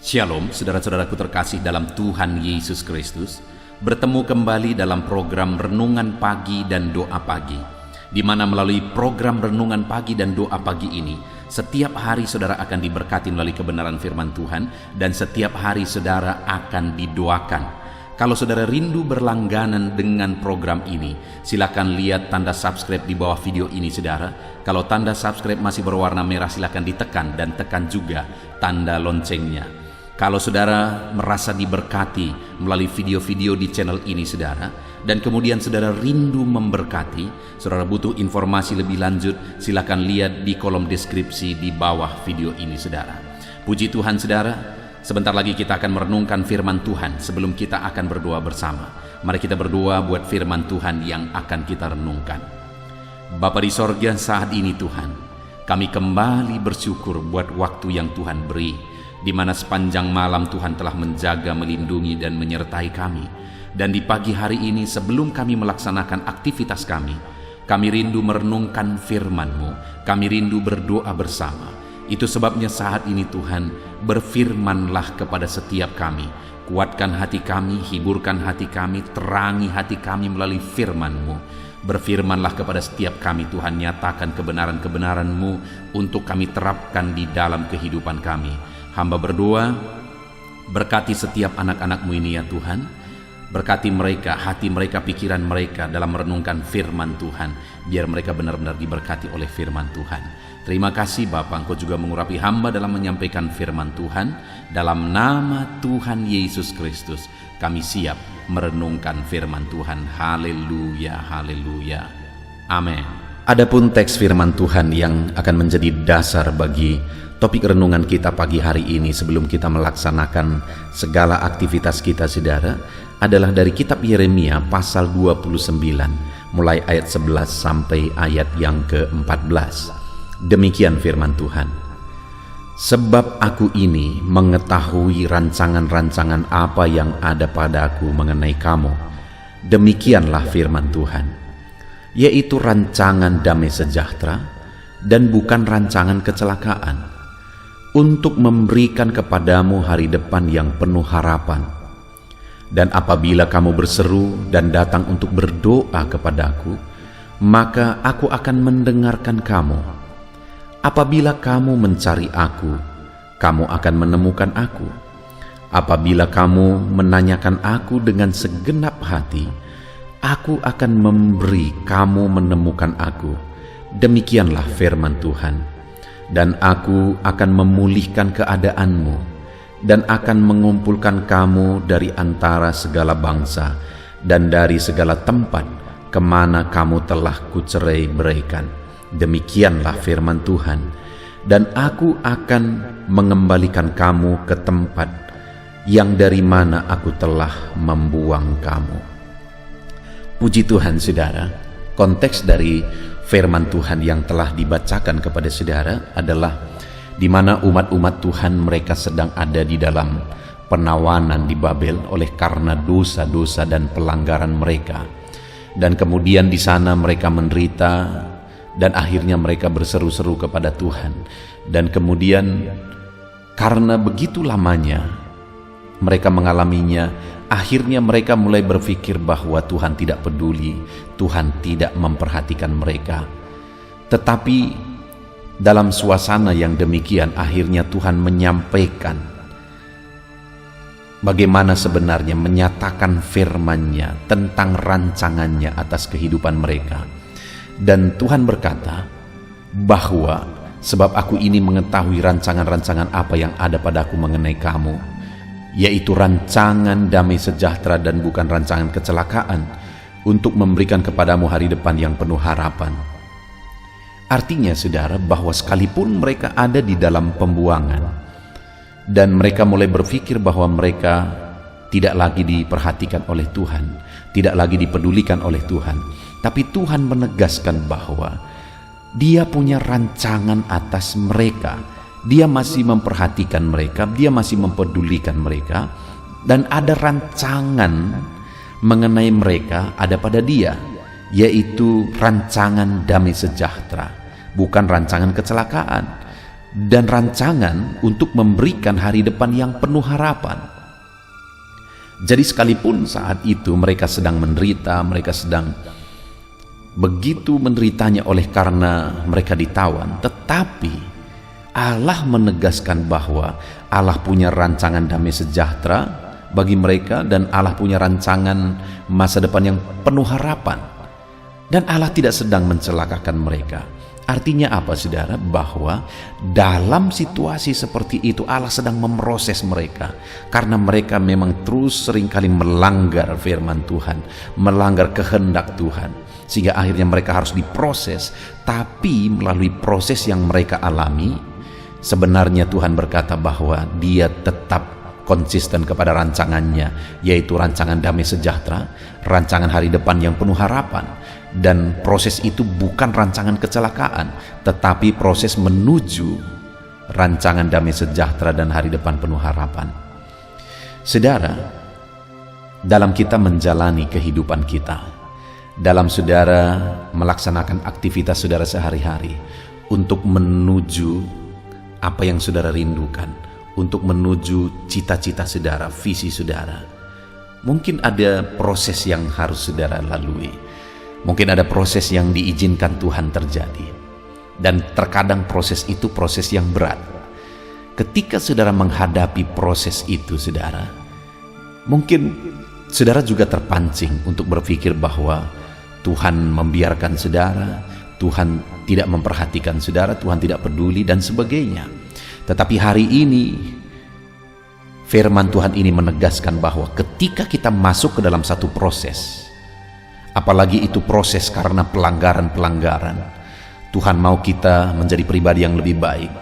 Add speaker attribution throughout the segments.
Speaker 1: Shalom, saudara-saudaraku terkasih dalam Tuhan Yesus Kristus. Bertemu kembali dalam program Renungan Pagi dan Doa Pagi, di mana melalui program Renungan Pagi dan Doa Pagi ini, setiap hari saudara akan diberkati melalui kebenaran firman Tuhan, dan setiap hari saudara akan didoakan. Kalau saudara rindu berlangganan dengan program ini, silakan lihat tanda subscribe di bawah video ini saudara. Kalau tanda subscribe masih berwarna merah, silakan ditekan dan tekan juga tanda loncengnya. Kalau saudara merasa diberkati melalui video-video di channel ini saudara, dan kemudian saudara rindu memberkati, saudara butuh informasi lebih lanjut, silakan lihat di kolom deskripsi di bawah video ini saudara. Puji Tuhan saudara, sebentar lagi kita akan merenungkan firman Tuhan. Sebelum kita akan berdoa bersama, mari kita berdoa buat firman Tuhan yang akan kita renungkan. Bapa di sorga, saat ini Tuhan, kami kembali bersyukur buat waktu yang Tuhan beri, di mana sepanjang malam Tuhan telah menjaga, melindungi, dan menyertai kami. Dan di pagi hari ini sebelum kami melaksanakan aktivitas kami rindu merenungkan firman-Mu, kami rindu berdoa bersama. Itu sebabnya saat ini Tuhan, berfirmanlah kepada setiap kami. Kuatkan hati kami, hiburkan hati kami, terangi hati kami melalui firman-Mu. Berfirmanlah kepada setiap kami Tuhan, nyatakan kebenaran-kebenaran-Mu untuk kami terapkan di dalam kehidupan kami. Hamba berdoa, berkati setiap anak-anak-Mu ini ya Tuhan. Berkati mereka, hati mereka, pikiran mereka dalam merenungkan firman Tuhan, biar mereka benar-benar diberkati oleh firman Tuhan. Terima kasih Bapa, Engkau juga mengurapi hamba dalam menyampaikan firman Tuhan. Dalam nama Tuhan Yesus Kristus, kami siap merenungkan firman Tuhan. Haleluya, haleluya. Amin. Adapun teks firman Tuhan yang akan menjadi dasar bagi topik renungan kita pagi hari ini sebelum kita melaksanakan segala aktivitas kita saudara, adalah dari kitab Yeremia pasal 29 mulai ayat 11 sampai ayat yang ke-14. Demikian firman Tuhan. Sebab aku ini mengetahui rancangan-rancangan apa yang ada padaku mengenai kamu. Demikianlah firman Tuhan, yaitu rancangan damai sejahtera dan bukan rancangan kecelakaan, untuk memberikan kepadamu hari depan yang penuh harapan. Dan apabila kamu berseru dan datang untuk berdoa kepadaku, maka aku akan mendengarkan kamu. Apabila kamu mencari aku, kamu akan menemukan aku. Apabila kamu menanyakan aku dengan segenap hati, aku akan memberi kamu menemukan aku. Demikianlah firman Tuhan. Dan aku akan memulihkan keadaanmu, dan akan mengumpulkan kamu dari antara segala bangsa, dan dari segala tempat kemana kamu telah kucerai-beraikan. Demikianlah firman Tuhan. Dan aku akan mengembalikan kamu ke tempat yang dari mana aku telah membuang kamu. Puji Tuhan saudara, konteks dari firman Tuhan yang telah dibacakan kepada saudara adalah di mana umat-umat Tuhan mereka sedang ada di dalam penawanan di Babel oleh karena dosa-dosa dan pelanggaran mereka. Dan kemudian di sana mereka menderita dan akhirnya mereka berseru-seru kepada Tuhan. Dan kemudian karena begitu lamanya mereka mengalaminya, akhirnya mereka mulai berpikir bahwa Tuhan tidak peduli, Tuhan tidak memperhatikan mereka. Tetapi dalam suasana yang demikian, akhirnya Tuhan menyampaikan bagaimana sebenarnya, menyatakan firman-Nya tentang rancangannya atas kehidupan mereka. Dan Tuhan berkata bahwa sebab aku ini mengetahui rancangan-rancangan apa yang ada padaku mengenai kamu, yaitu rancangan damai sejahtera dan bukan rancangan kecelakaan, untuk memberikan kepadamu hari depan yang penuh harapan. Artinya saudara, bahwa sekalipun mereka ada di dalam pembuangan dan mereka mulai berpikir bahwa mereka tidak lagi diperhatikan oleh Tuhan, tidak lagi dipedulikan oleh Tuhan, tapi Tuhan menegaskan bahwa Dia punya rancangan atas mereka. Dia masih memperhatikan mereka, Dia masih mempedulikan mereka, dan ada rancangan mengenai mereka ada pada Dia, yaitu rancangan damai sejahtera, bukan rancangan kecelakaan. dan rancangan untuk memberikan hari depan yang penuh harapan. Jadi sekalipun saat itu mereka sedang menderita, mereka sedang begitu menderitanya oleh karena mereka ditawan, tetapi Allah menegaskan bahwa Allah punya rancangan damai sejahtera bagi mereka, dan Allah punya rancangan masa depan yang penuh harapan, dan Allah tidak sedang mencelakakan mereka. Artinya apa, saudara? Bahwa dalam situasi seperti itu Allah sedang memproses mereka, karena mereka memang terus seringkali melanggar firman Tuhan, melanggar kehendak Tuhan, sehingga akhirnya mereka harus diproses. Tapi melalui proses yang mereka alami, sebenarnya Tuhan berkata bahwa Dia tetap konsisten kepada rancangannya, yaitu rancangan damai sejahtera, rancangan hari depan yang penuh harapan. Dan proses itu bukan rancangan kecelakaan, tetapi proses menuju rancangan damai sejahtera dan hari depan penuh harapan. Saudara, dalam kita menjalani kehidupan kita, dalam saudara melaksanakan aktivitas saudara sehari-hari untuk menuju apa yang saudara rindukan, untuk menuju cita-cita saudara, visi saudara, mungkin ada proses yang harus saudara lalui. Mungkin ada proses yang diizinkan Tuhan terjadi, dan terkadang proses itu proses yang berat. Ketika saudara menghadapi proses itu, saudara, mungkin saudara juga terpancing untuk berpikir bahwa Tuhan membiarkan saudara, Tuhan tidak memperhatikan saudara, Tuhan tidak peduli, dan sebagainya. Tetapi hari ini firman Tuhan ini menegaskan bahwa ketika kita masuk ke dalam satu proses, apalagi itu proses karena pelanggaran-pelanggaran, Tuhan mau kita menjadi pribadi yang lebih baik.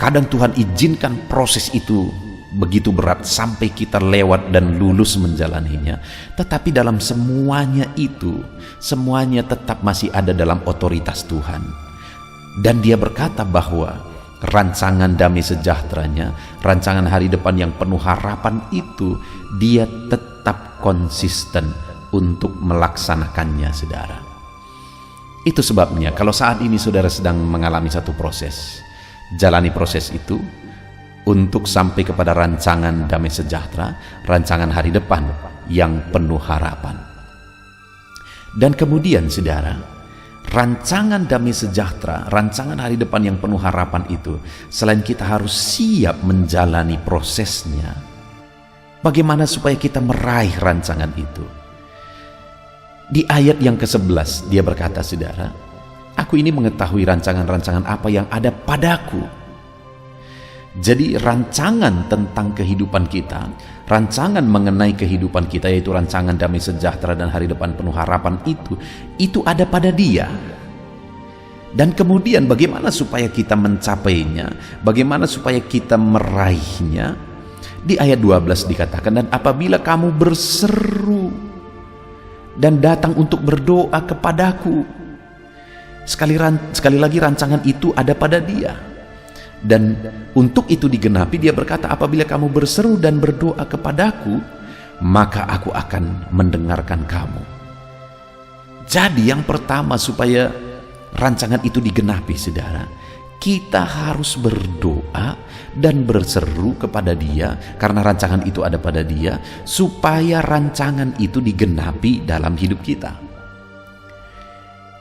Speaker 1: Kadang Tuhan izinkan proses itu begitu berat sampai kita lewat dan lulus menjalaninya. Tetapi dalam semuanya itu, semuanya tetap masih ada dalam otoritas Tuhan. Dan Dia berkata bahwa rancangan damai sejahteranya, rancangan hari depan yang penuh harapan itu, Dia tetap konsisten untuk melaksanakannya, saudara. Itu sebabnya kalau saat ini saudara sedang mengalami satu proses, jalani proses itu untuk sampai kepada rancangan damai sejahtera, rancangan hari depan yang penuh harapan. Dan kemudian, saudara, rancangan damai sejahtera, rancangan hari depan yang penuh harapan itu, selain kita harus siap menjalani prosesnya, bagaimana supaya kita meraih rancangan itu? Di ayat yang ke-11 Dia berkata, saudara, aku ini mengetahui rancangan-rancangan apa yang ada padaku. Jadi rancangan tentang kehidupan kita, rancangan mengenai kehidupan kita, yaitu rancangan damai sejahtera dan hari depan penuh harapan itu ada pada Dia. Dan kemudian bagaimana supaya kita mencapainya, bagaimana supaya kita meraihnya? Di ayat 12 dikatakan, dan apabila kamu berseru dan datang untuk berdoa kepadaku. Sekali lagi rancangan itu ada pada Dia. Dan untuk itu digenapi, Dia berkata, apabila kamu berseru dan berdoa kepadaku, maka aku akan mendengarkan kamu. Jadi yang pertama supaya rancangan itu digenapi, saudara, kita harus berdoa dan berseru kepada Dia, karena rancangan itu ada pada Dia, supaya rancangan itu digenapi dalam hidup kita.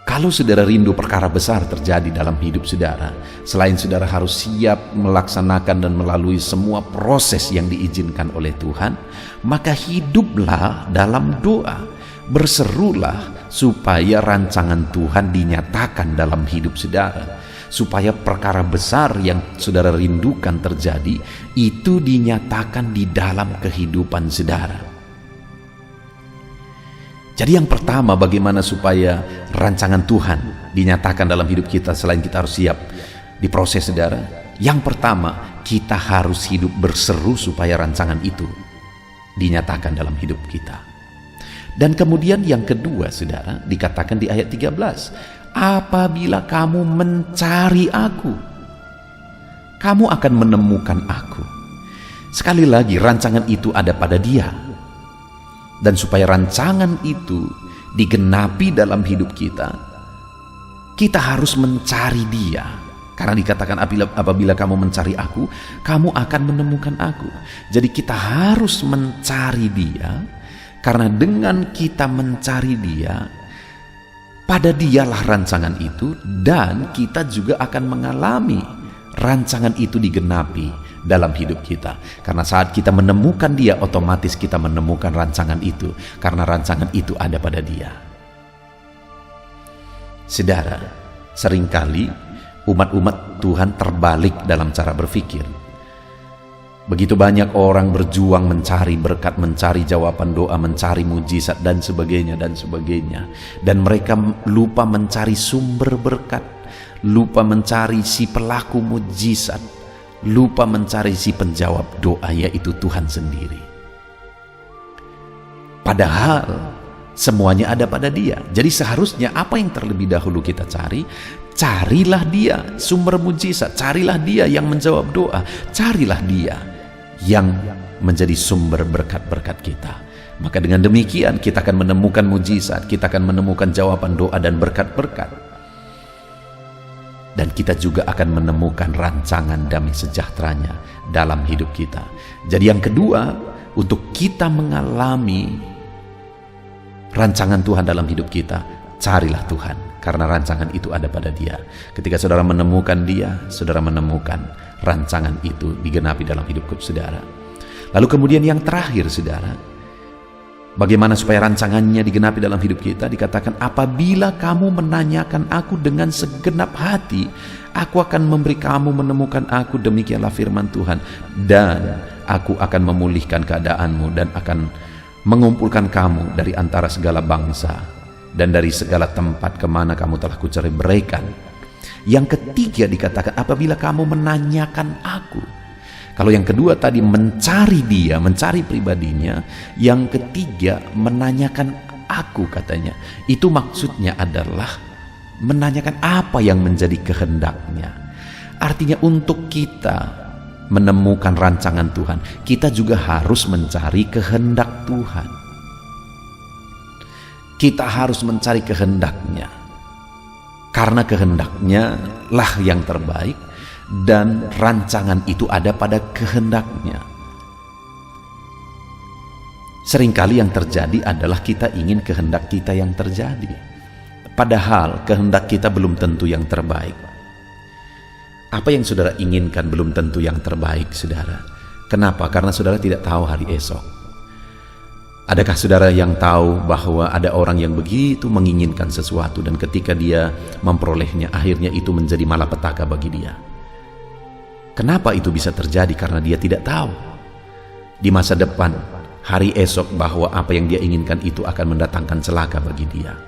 Speaker 1: Kalau saudara rindu perkara besar terjadi dalam hidup saudara, selain saudara harus siap melaksanakan dan melalui semua proses yang diizinkan oleh Tuhan, maka hiduplah dalam doa, berserulah supaya rancangan Tuhan dinyatakan dalam hidup saudara, supaya perkara besar yang saudara rindukan terjadi itu dinyatakan di dalam kehidupan saudara. Jadi yang pertama, bagaimana supaya rancangan Tuhan dinyatakan dalam hidup kita, selain kita harus siap diproses, saudara. Yang pertama, kita harus hidup berseru supaya rancangan itu dinyatakan dalam hidup kita. Dan kemudian yang kedua, saudara, dikatakan di ayat 13, apabila kamu mencari aku, kamu akan menemukan aku. Sekali lagi, rancangan itu ada pada Dia. Dan supaya rancangan itu digenapi dalam hidup kita, kita harus mencari Dia. Karena dikatakan apabila kamu mencari aku, kamu akan menemukan aku. Jadi kita harus mencari dia, karena dengan kita mencari dia, pada dialah rancangan itu, dan kita juga akan mengalami rancangan itu digenapi dalam hidup kita. Karena saat kita menemukan dia, otomatis kita menemukan rancangan itu, karena rancangan itu ada pada dia. Saudara, seringkali umat-umat Tuhan terbalik dalam cara berpikir. Begitu banyak orang berjuang mencari berkat, mencari jawaban doa, mencari mujizat dan sebagainya dan sebagainya. Dan mereka lupa mencari sumber berkat, lupa mencari si pelaku mujizat, lupa mencari si penjawab doa, yaitu Tuhan sendiri. Padahal semuanya ada pada dia. Jadi seharusnya apa yang terlebih dahulu kita cari? Carilah dia sumber mujizat, carilah dia yang menjawab doa, carilah dia yang menjadi sumber berkat-berkat kita. Maka dengan demikian kita akan menemukan mujizat, kita akan menemukan jawaban doa dan berkat-berkat. Dan kita juga akan menemukan rancangan damai sejahteranya dalam hidup kita. Jadi yang kedua, untuk kita mengalami rancangan Tuhan dalam hidup kita, carilah Tuhan, karena rancangan itu ada pada dia. Ketika saudara menemukan dia, saudara menemukan rancangan itu digenapi dalam hidup saudara. Lalu kemudian yang terakhir saudara, bagaimana supaya rancangannya digenapi dalam hidup kita? Dikatakan, apabila kamu menanyakan aku dengan segenap hati, aku akan memberi kamu menemukan aku, demikianlah firman Tuhan, dan aku akan memulihkan keadaanmu dan akan mengumpulkan kamu dari antara segala bangsa dan dari segala tempat kemana kamu telah kuceraikan. Yang ketiga dikatakan, apabila kamu menanyakan aku. Kalau yang kedua tadi mencari dia, mencari pribadinya, yang ketiga menanyakan aku katanya. Itu maksudnya adalah menanyakan apa yang menjadi kehendaknya. Artinya untuk kita menemukan rancangan Tuhan, kita juga harus mencari kehendak Tuhan. Kita harus mencari kehendaknya, karena kehendaknya lah yang terbaik, dan rancangan itu ada pada kehendaknya. Seringkali yang terjadi adalah kita ingin kehendak kita yang terjadi, padahal kehendak kita belum tentu yang terbaik. Apa yang saudara inginkan belum tentu yang terbaik, saudara. Kenapa? Karena saudara tidak tahu hari esok. Adakah saudara yang tahu bahwa ada orang yang begitu menginginkan sesuatu, dan ketika dia memperolehnya, akhirnya itu menjadi malapetaka bagi dia? Kenapa itu bisa terjadi? Karena dia tidak tahu di masa depan, hari esok, bahwa apa yang dia inginkan itu akan mendatangkan celaka bagi dia.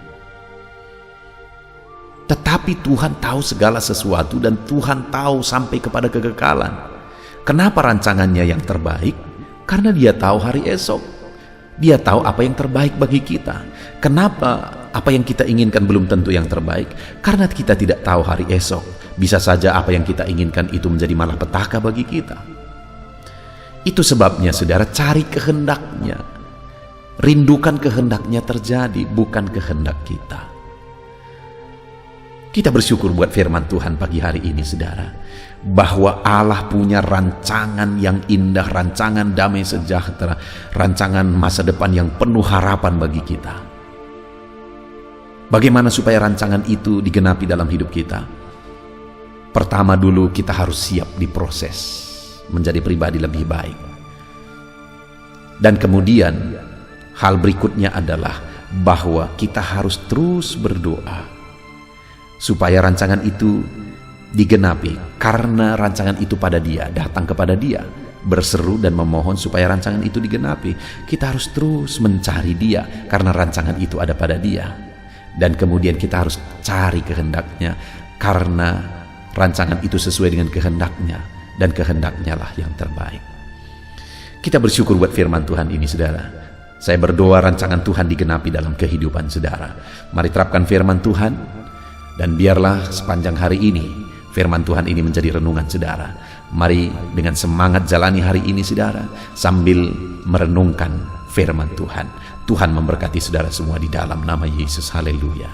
Speaker 1: Tetapi Tuhan tahu segala sesuatu, dan Tuhan tahu sampai kepada kekekalan. Kenapa rancangannya yang terbaik? Karena dia tahu hari esok. Dia tahu apa yang terbaik bagi kita. Kenapa apa yang kita inginkan belum tentu yang terbaik? Karena kita tidak tahu hari esok. Bisa saja apa yang kita inginkan itu menjadi malapetaka bagi kita. Itu sebabnya saudara, cari kehendaknya. Rindukan kehendaknya terjadi, bukan kehendak kita. Kita bersyukur buat firman Tuhan pagi hari ini saudara, bahwa Allah punya rancangan yang indah, rancangan damai sejahtera, rancangan masa depan yang penuh harapan bagi kita. Bagaimana supaya rancangan itu digenapi dalam hidup kita? Pertama dulu kita harus siap diproses menjadi pribadi lebih baik. Dan kemudian hal berikutnya adalah bahwa kita harus terus berdoa supaya rancangan itu digenapi, karena rancangan itu pada dia, datang kepada dia, berseru dan memohon supaya rancangan itu digenapi. Kita harus terus mencari dia, karena rancangan itu ada pada dia. Dan kemudian kita harus cari kehendaknya, karena rancangan itu sesuai dengan kehendaknya, dan kehendaknya lah yang terbaik. Kita bersyukur buat firman Tuhan ini saudara. Saya berdoa rancangan Tuhan digenapi dalam kehidupan saudara. Mari terapkan firman Tuhan, dan biarlah sepanjang hari ini firman Tuhan ini menjadi renungan saudara. Mari dengan semangat jalani hari ini saudara, sambil merenungkan firman Tuhan. Tuhan memberkati saudara semua di dalam nama Yesus. Haleluya.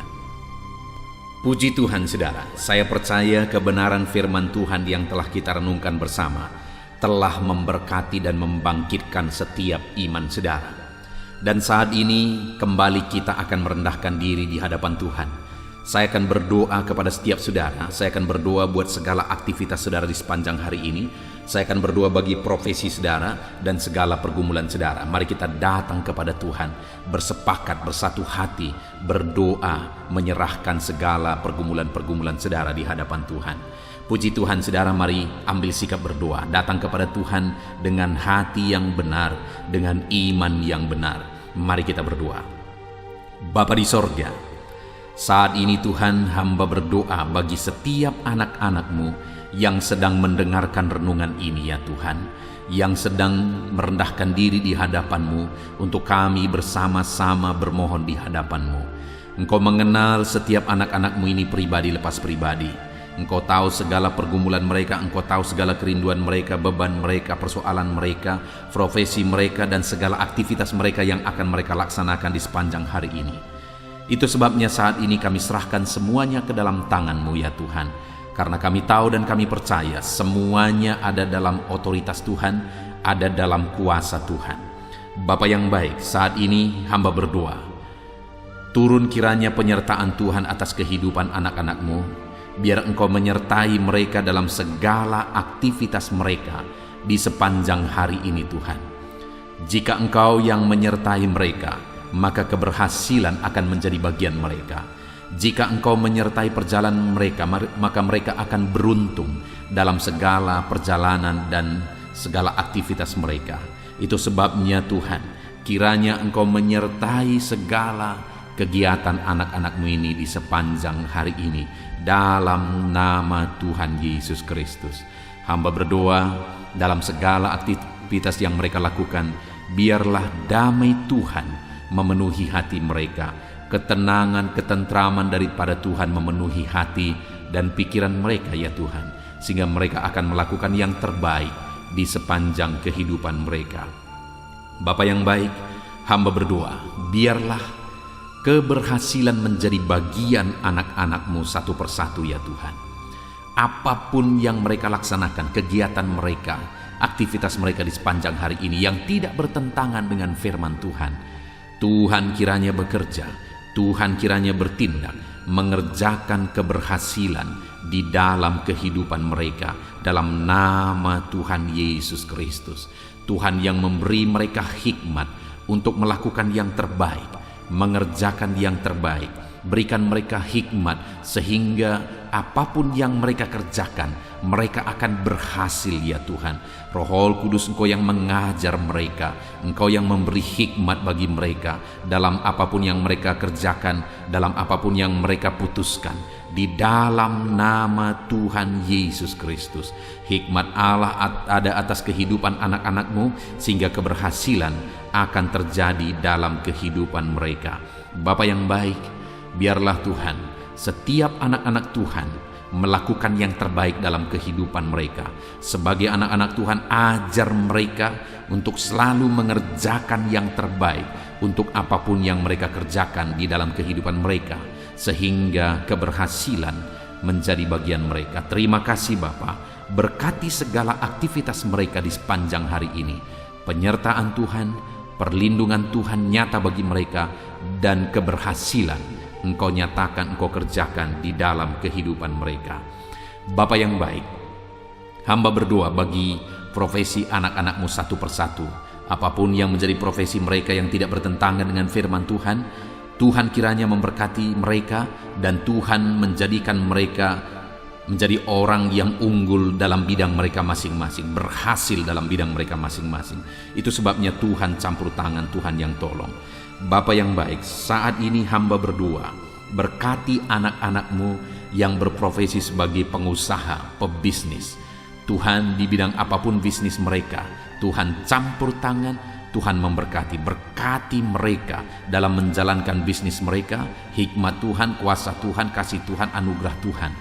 Speaker 1: Puji Tuhan saudara, saya percaya kebenaran firman Tuhan yang telah kita renungkan bersama telah memberkati dan membangkitkan setiap iman saudara. Dan saat ini kembali kita akan merendahkan diri di hadapan Tuhan. Saya akan berdoa kepada setiap saudara, saya akan berdoa buat segala aktivitas saudara di sepanjang hari ini. Saya akan berdoa bagi profesi saudara dan segala pergumulan saudara. Mari kita datang kepada Tuhan, bersepakat, bersatu hati, berdoa, menyerahkan segala pergumulan-pergumulan saudara di hadapan Tuhan. Puji Tuhan saudara, mari ambil sikap berdoa, datang kepada Tuhan dengan hati yang benar, dengan iman yang benar. Mari kita berdoa. Bapa di sorga, saat ini Tuhan, hamba berdoa bagi setiap anak-anak-Mu yang sedang mendengarkan renungan ini ya Tuhan, yang sedang merendahkan diri di hadapan-Mu untuk kami bersama-sama bermohon di hadapan-Mu. Engkau mengenal setiap anak-anak-Mu ini pribadi lepas pribadi. Engkau tahu segala pergumulan mereka, Engkau tahu segala kerinduan mereka, beban mereka, persoalan mereka, profesi mereka, dan segala aktivitas mereka yang akan mereka laksanakan di sepanjang hari ini. Itu sebabnya saat ini kami serahkan semuanya ke dalam tangan-Mu ya Tuhan. Karena kami tahu dan kami percaya semuanya ada dalam otoritas Tuhan, ada dalam kuasa Tuhan. Bapa yang baik, saat ini hamba berdoa, turun kiranya penyertaan Tuhan atas kehidupan anak-anak-Mu, biar Engkau menyertai mereka dalam segala aktivitas mereka di sepanjang hari ini Tuhan. Jika Engkau yang menyertai mereka, maka keberhasilan akan menjadi bagian mereka. Jika Engkau menyertai perjalanan mereka, maka mereka akan beruntung dalam segala perjalanan dan segala aktivitas mereka. Itu sebabnya Tuhan, kiranya Engkau menyertai segala kegiatan anak-anak-Mu ini di sepanjang hari ini, dalam nama Tuhan Yesus Kristus. Hamba berdoa dalam segala aktivitas yang mereka lakukan, biarlah damai Tuhan memenuhi hati mereka. Ketenangan, ketentraman daripada Tuhan memenuhi hati dan pikiran mereka ya Tuhan, sehingga mereka akan melakukan yang terbaik di sepanjang kehidupan mereka. Bapa yang baik, hamba berdoa, biarlah keberhasilan menjadi bagian anak-anak-Mu satu persatu ya Tuhan. Apapun yang mereka laksanakan, kegiatan mereka, aktivitas mereka di sepanjang hari ini yang tidak bertentangan dengan firman Tuhan, Tuhan kiranya bekerja, Tuhan kiranya bertindak, mengerjakan keberhasilan di dalam kehidupan mereka, dalam nama Tuhan Yesus Kristus. Tuhan yang memberi mereka hikmat untuk melakukan yang terbaik, mengerjakan yang terbaik. Berikan mereka hikmat sehingga apapun yang mereka kerjakan, mereka akan berhasil ya Tuhan. Roh Kudus, Engkau yang mengajar mereka, Engkau yang memberi hikmat bagi mereka dalam apapun yang mereka kerjakan, dalam apapun yang mereka putuskan. Di dalam nama Tuhan Yesus Kristus, hikmat Allah ada atas kehidupan anak-anak-Mu sehingga keberhasilan akan terjadi dalam kehidupan mereka. Bapa yang baik, biarlah Tuhan, setiap anak-anak Tuhan melakukan yang terbaik dalam kehidupan mereka. Sebagai anak-anak Tuhan, ajar mereka untuk selalu mengerjakan yang terbaik untuk apapun yang mereka kerjakan di dalam kehidupan mereka, sehingga keberhasilan menjadi bagian mereka. Terima kasih Bapa, berkati segala aktivitas mereka di sepanjang hari ini. Penyertaan Tuhan, perlindungan Tuhan nyata bagi mereka, dan keberhasilan Engkau nyatakan, Engkau kerjakan di dalam kehidupan mereka. Bapa yang baik, hamba berdoa bagi profesi anak-anak-Mu satu persatu. Apapun yang menjadi profesi mereka yang tidak bertentangan dengan firman Tuhan, Tuhan kiranya memberkati mereka dan Tuhan menjadikan mereka menjadi orang yang unggul dalam bidang mereka masing-masing, berhasil dalam bidang mereka masing-masing. Itu sebabnya Tuhan campur tangan, Tuhan yang tolong. Bapa yang baik, saat ini hamba berdoa, berkati anak-anak-Mu yang berprofesi sebagai pengusaha, pebisnis. Tuhan, di bidang apapun bisnis mereka, Tuhan campur tangan, Tuhan memberkati. Berkati mereka dalam menjalankan bisnis mereka, hikmat Tuhan, kuasa Tuhan, kasih Tuhan, anugerah Tuhan,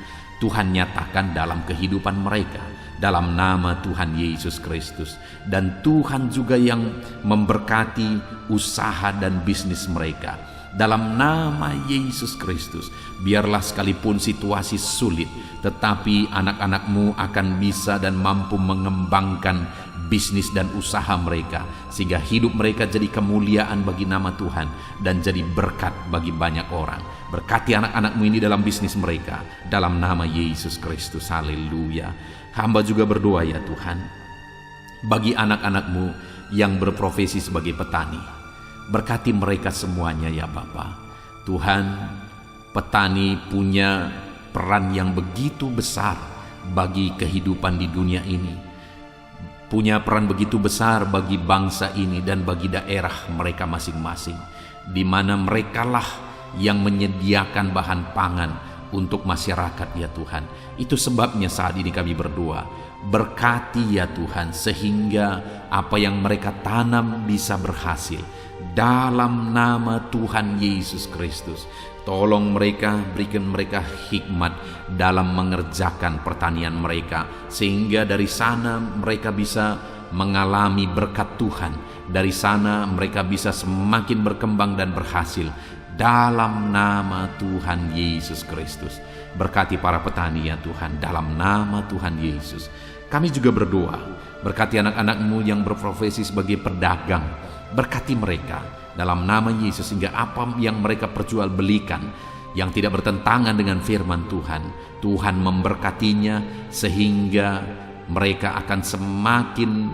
Speaker 1: Tuhan nyatakan dalam kehidupan mereka, dalam nama Tuhan Yesus Kristus. Dan Tuhan juga yang memberkati usaha dan bisnis mereka. dalam nama Yesus Kristus. Biarlah sekalipun situasi sulit, tetapi anak-anak-Mu akan bisa dan mampu mengembangkan bisnis dan usaha mereka, sehingga hidup mereka jadi kemuliaan bagi nama Tuhan dan jadi berkat bagi banyak orang. Berkati anak-anak-Mu ini dalam bisnis mereka, dalam nama Yesus Kristus. Haleluya. Hamba juga berdoa ya Tuhan, bagi anak-anak-Mu yang berprofesi sebagai petani. Berkati mereka semuanya ya Bapa. Tuhan, petani punya peran yang begitu besar bagi kehidupan di dunia ini, punya peran begitu besar bagi bangsa ini dan bagi daerah mereka masing-masing, di mana merekalah yang menyediakan bahan pangan untuk masyarakat ya Tuhan. Itu sebabnya saat ini kami berdoa, berkati ya Tuhan, sehingga apa yang mereka tanam bisa berhasil dalam nama Tuhan Yesus Kristus. Tolong mereka, berikan mereka hikmat dalam mengerjakan pertanian mereka, sehingga dari sana mereka bisa mengalami berkat Tuhan. Dari sana mereka bisa semakin berkembang dan berhasil dalam nama Tuhan Yesus Kristus. Berkati para petani ya Tuhan, dalam nama Tuhan Yesus. Kami juga berdoa, berkati anak-anak-Mu yang berprofesi sebagai pedagang. Berkati mereka dalam nama Yesus, sehingga apa yang mereka perjualbelikan yang tidak bertentangan dengan firman Tuhan, Tuhan memberkatinya sehingga mereka akan semakin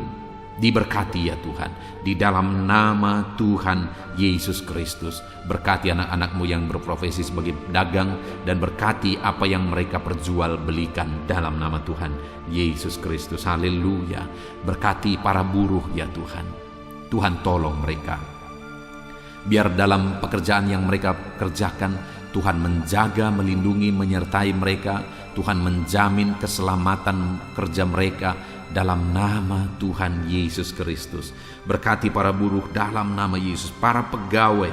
Speaker 1: diberkati ya Tuhan, di dalam nama Tuhan Yesus Kristus. Berkati anak-anak-Mu yang berprofesi sebagai pedagang, dan berkati apa yang mereka perjualbelikan dalam nama Tuhan Yesus Kristus. Haleluya. Berkati para buruh ya Tuhan. Tuhan tolong mereka, biar dalam pekerjaan yang mereka kerjakan, Tuhan menjaga, melindungi, menyertai mereka. Tuhan menjamin keselamatan kerja mereka dalam nama Tuhan Yesus Kristus. Berkati para buruh dalam nama Yesus, para pegawai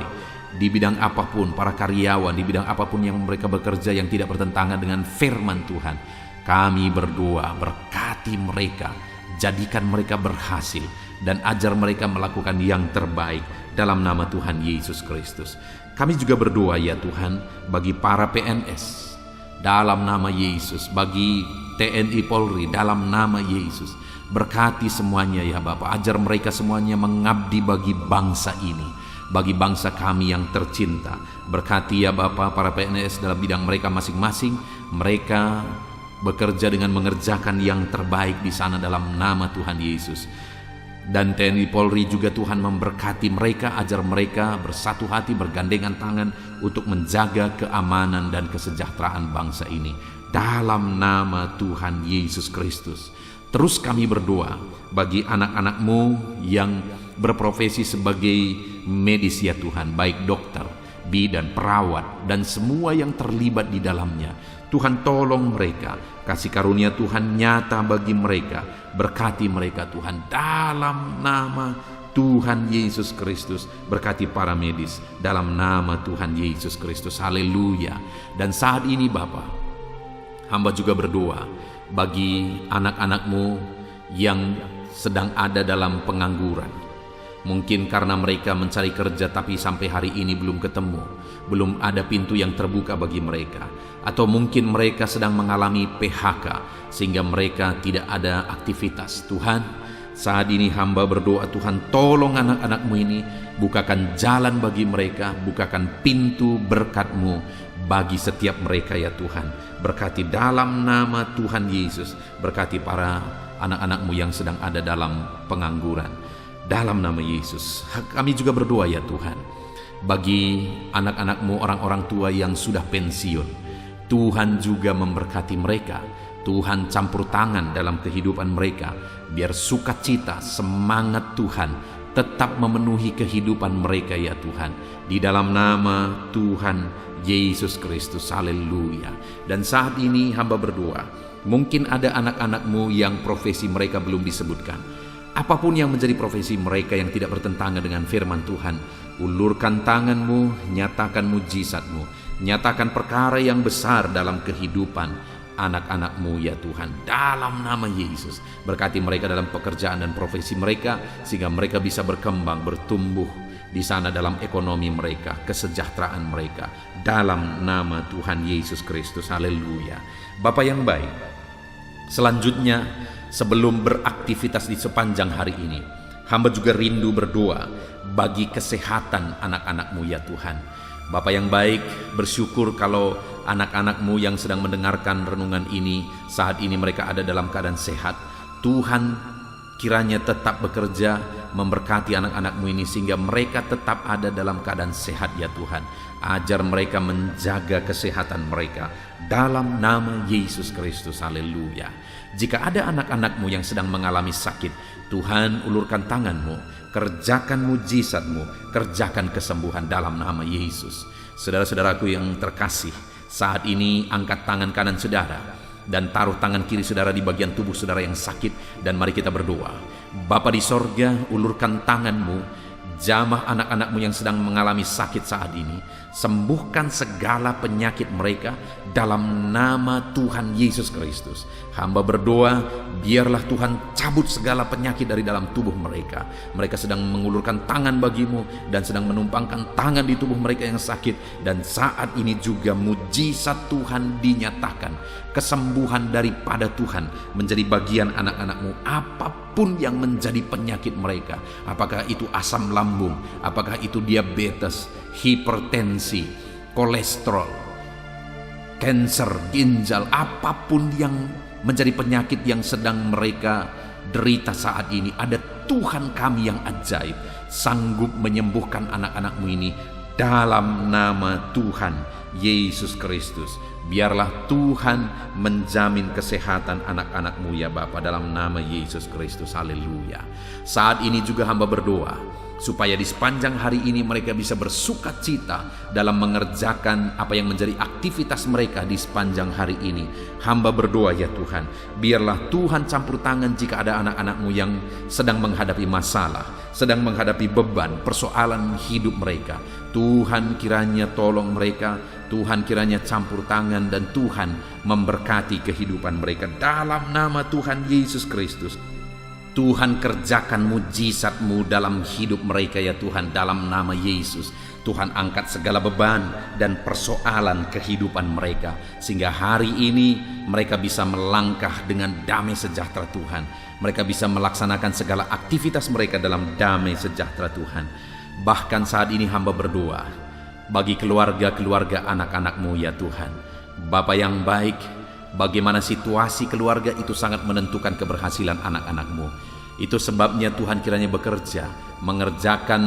Speaker 1: di bidang apapun, para karyawan di bidang apapun yang mereka bekerja yang tidak bertentangan dengan firman Tuhan. Kami berdoa, berkati mereka, jadikan mereka berhasil, dan ajar mereka melakukan yang terbaik dalam nama Tuhan Yesus Kristus. Kami juga berdoa ya Tuhan, bagi para PNS dalam nama Yesus, bagi TNI Polri dalam nama Yesus. Berkati semuanya ya Bapa, ajar mereka semuanya mengabdi bagi bangsa ini, bagi bangsa kami yang tercinta. Berkati ya Bapa para PNS dalam bidang mereka masing-masing. Mereka bekerja dengan mengerjakan yang terbaik di sana dalam nama Tuhan Yesus. Dan TNI Polri juga Tuhan memberkati mereka, ajar mereka bersatu hati, bergandengan tangan untuk menjaga keamanan dan kesejahteraan bangsa ini dalam nama Tuhan Yesus Kristus. Terus kami berdoa bagi anak-anak-Mu yang berprofesi sebagai medis ya Tuhan, baik dokter, bidan, perawat, dan semua yang terlibat di dalamnya. Tuhan tolong mereka, kasih karunia Tuhan nyata bagi mereka. Berkati mereka Tuhan dalam nama Tuhan Yesus Kristus. Berkati para medis dalam nama Tuhan Yesus Kristus. Haleluya. Dan saat ini Bapa, hamba juga berdoa bagi anak-anak-Mu yang sedang ada dalam pengangguran. Mungkin karena mereka mencari kerja tapi sampai hari ini belum ketemu, belum ada pintu yang terbuka bagi mereka. Atau mungkin mereka sedang mengalami PHK sehingga mereka tidak ada aktivitas. Tuhan, saat ini hamba berdoa, Tuhan tolong anak-anak-Mu ini, bukakan jalan bagi mereka, bukakan pintu berkat-Mu bagi setiap mereka ya Tuhan. Berkati dalam nama Tuhan Yesus, berkati para anak-anak-Mu yang sedang ada dalam pengangguran dalam nama Yesus. Kami juga berdoa ya Tuhan, bagi anak-anak-Mu, orang-orang tua yang sudah pensiun, Tuhan juga memberkati mereka. Tuhan campur tangan dalam kehidupan mereka, biar sukacita, semangat Tuhan tetap memenuhi kehidupan mereka ya Tuhan, di dalam nama Tuhan Yesus Kristus. Haleluya. Dan saat ini hamba berdoa, mungkin ada anak-anak-Mu yang profesi mereka belum disebutkan. Apapun yang menjadi profesi mereka yang tidak bertentangan dengan firman Tuhan, ulurkan tangan-Mu, nyatakan mujizat-Mu, nyatakan perkara yang besar dalam kehidupan anak-anak-Mu ya Tuhan, dalam nama Yesus. Berkati mereka dalam pekerjaan dan profesi mereka, sehingga mereka bisa berkembang, bertumbuh di sana dalam ekonomi mereka, kesejahteraan mereka, dalam nama Tuhan Yesus Kristus. Haleluya. Bapa yang baik, selanjutnya sebelum beraktivitas di sepanjang hari ini, hamba juga rindu berdoa bagi kesehatan anak-anak-Mu ya Tuhan. Bapa yang baik, bersyukur kalau anak-anak-Mu yang sedang mendengarkan renungan ini, saat ini mereka ada dalam keadaan sehat. Tuhan kiranya tetap bekerja memberkati anak-anak-Mu ini, sehingga mereka tetap ada dalam keadaan sehat ya Tuhan. Ajar mereka menjaga kesehatan mereka dalam nama Yesus Kristus. Haleluya. Jika ada anak-anak-Mu yang sedang mengalami sakit, Tuhan ulurkan tangan-Mu, kerjakan mujizat-Mu, kerjakan kesembuhan dalam nama Yesus. Saudara-saudaraku yang terkasih, saat ini angkat tangan kanan saudara dan taruh tangan kiri saudara di bagian tubuh saudara yang sakit, dan mari kita berdoa. Bapa di sorga, ulurkan tangan-Mu, jamah anak-anak-Mu yang sedang mengalami sakit saat ini, sembuhkan segala penyakit mereka dalam nama Tuhan Yesus Kristus. Hamba berdoa, biarlah Tuhan cabut segala penyakit dari dalam tubuh mereka. Mereka sedang mengulurkan tangan bagi-Mu dan sedang menumpangkan tangan di tubuh mereka yang sakit, dan saat ini juga mujizat Tuhan dinyatakan. Kesembuhan daripada Tuhan menjadi bagian anak-anak-Mu. Apapun yang menjadi penyakit mereka, apakah itu asam lambung, apakah itu diabetes, hipertensi, kolesterol, kanker ginjal, apapun yang menjadi penyakit yang sedang mereka derita saat ini, ada Tuhan kami yang ajaib sanggup menyembuhkan anak-anak-Mu ini dalam nama Tuhan Yesus Kristus. Biarlah Tuhan menjamin kesehatan anak-anak-Mu ya Bapa, dalam nama Yesus Kristus. Haleluya. Saat ini juga hamba berdoa supaya di sepanjang hari ini mereka bisa bersukacita dalam mengerjakan apa yang menjadi aktivitas mereka di sepanjang hari ini. Hamba berdoa ya Tuhan, biarlah Tuhan campur tangan jika ada anak-anak-Mu yang sedang menghadapi masalah, sedang menghadapi beban, persoalan hidup mereka. Tuhan kiranya tolong mereka, Tuhan kiranya campur tangan, dan Tuhan memberkati kehidupan mereka dalam nama Tuhan Yesus Kristus. Tuhan kerjakan mujizat-Mu dalam hidup mereka ya Tuhan, dalam nama Yesus. Tuhan angkat segala beban dan persoalan kehidupan mereka, sehingga hari ini mereka bisa melangkah dengan damai sejahtera Tuhan. Mereka bisa melaksanakan segala aktivitas mereka dalam damai sejahtera Tuhan. Bahkan saat ini hamba berdoa bagi keluarga-keluarga anak-anak-Mu ya Tuhan. Bapa yang baik, bagaimana situasi keluarga itu sangat menentukan keberhasilan anak-anak-Mu. Itu sebabnya Tuhan kiranya bekerja, mengerjakan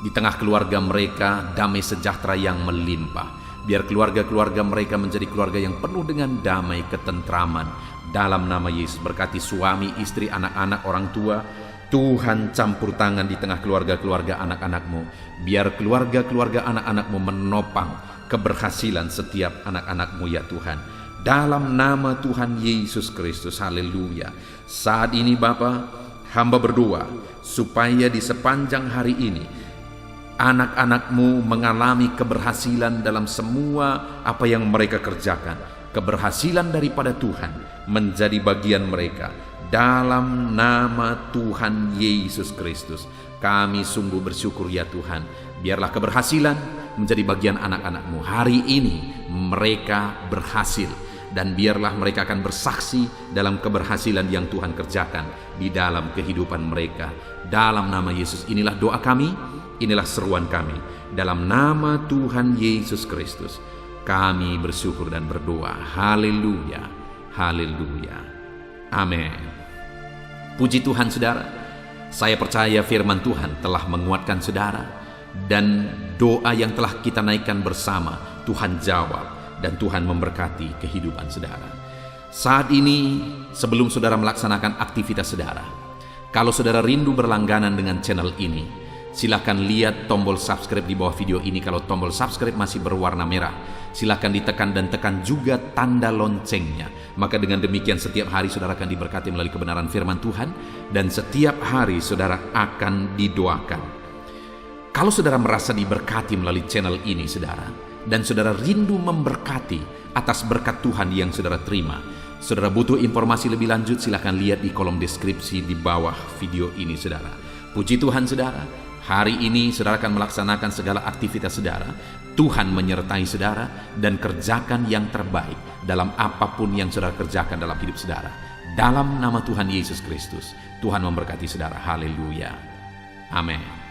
Speaker 1: di tengah keluarga mereka damai sejahtera yang melimpah. Biar keluarga-keluarga mereka menjadi keluarga yang penuh dengan damai, ketentraman. Dalam nama Yesus, berkati suami, istri, anak-anak, orang tua. Tuhan campur tangan di tengah keluarga-keluarga anak-anak-Mu. Biar keluarga-keluarga anak-anak-Mu menopang keberhasilan setiap anak-anak-Mu ya Tuhan. Dalam nama Tuhan Yesus Kristus. Haleluya. Saat ini Bapa, hamba berdoa supaya di sepanjang hari ini anak-anak-Mu mengalami keberhasilan dalam semua apa yang mereka kerjakan. Keberhasilan daripada Tuhan menjadi bagian mereka. Dalam nama Tuhan Yesus Kristus, kami sungguh bersyukur ya Tuhan. Biarlah keberhasilan menjadi bagian anak-anak-Mu. Hari ini mereka berhasil, dan biarlah mereka akan bersaksi dalam keberhasilan yang Tuhan kerjakan di dalam kehidupan mereka. Dalam nama Yesus, inilah doa kami, inilah seruan kami. Dalam nama Tuhan Yesus Kristus, kami bersyukur dan berdoa. Haleluya, haleluya, amin. Puji Tuhan saudara, saya percaya firman Tuhan telah menguatkan saudara, dan doa yang telah kita naikkan bersama Tuhan jawab, dan Tuhan memberkati kehidupan saudara. Saat ini sebelum saudara melaksanakan aktivitas saudara, kalau saudara rindu berlangganan dengan channel ini, silakan lihat tombol subscribe di bawah video ini. Kalau tombol subscribe masih berwarna merah, silakan ditekan dan tekan juga tanda loncengnya. Maka dengan demikian setiap hari saudara akan diberkati melalui kebenaran firman Tuhan, dan setiap hari saudara akan didoakan. Kalau saudara merasa diberkati melalui channel ini saudara, dan saudara rindu memberkati atas berkat Tuhan yang saudara terima. Saudara butuh informasi lebih lanjut, silakan lihat di kolom deskripsi di bawah video ini saudara. Puji Tuhan saudara, hari ini saudara akan melaksanakan segala aktivitas saudara. Tuhan menyertai saudara dan kerjakan yang terbaik dalam apapun yang saudara kerjakan dalam hidup saudara. Dalam nama Tuhan Yesus Kristus, Tuhan memberkati saudara. Haleluya. Amin.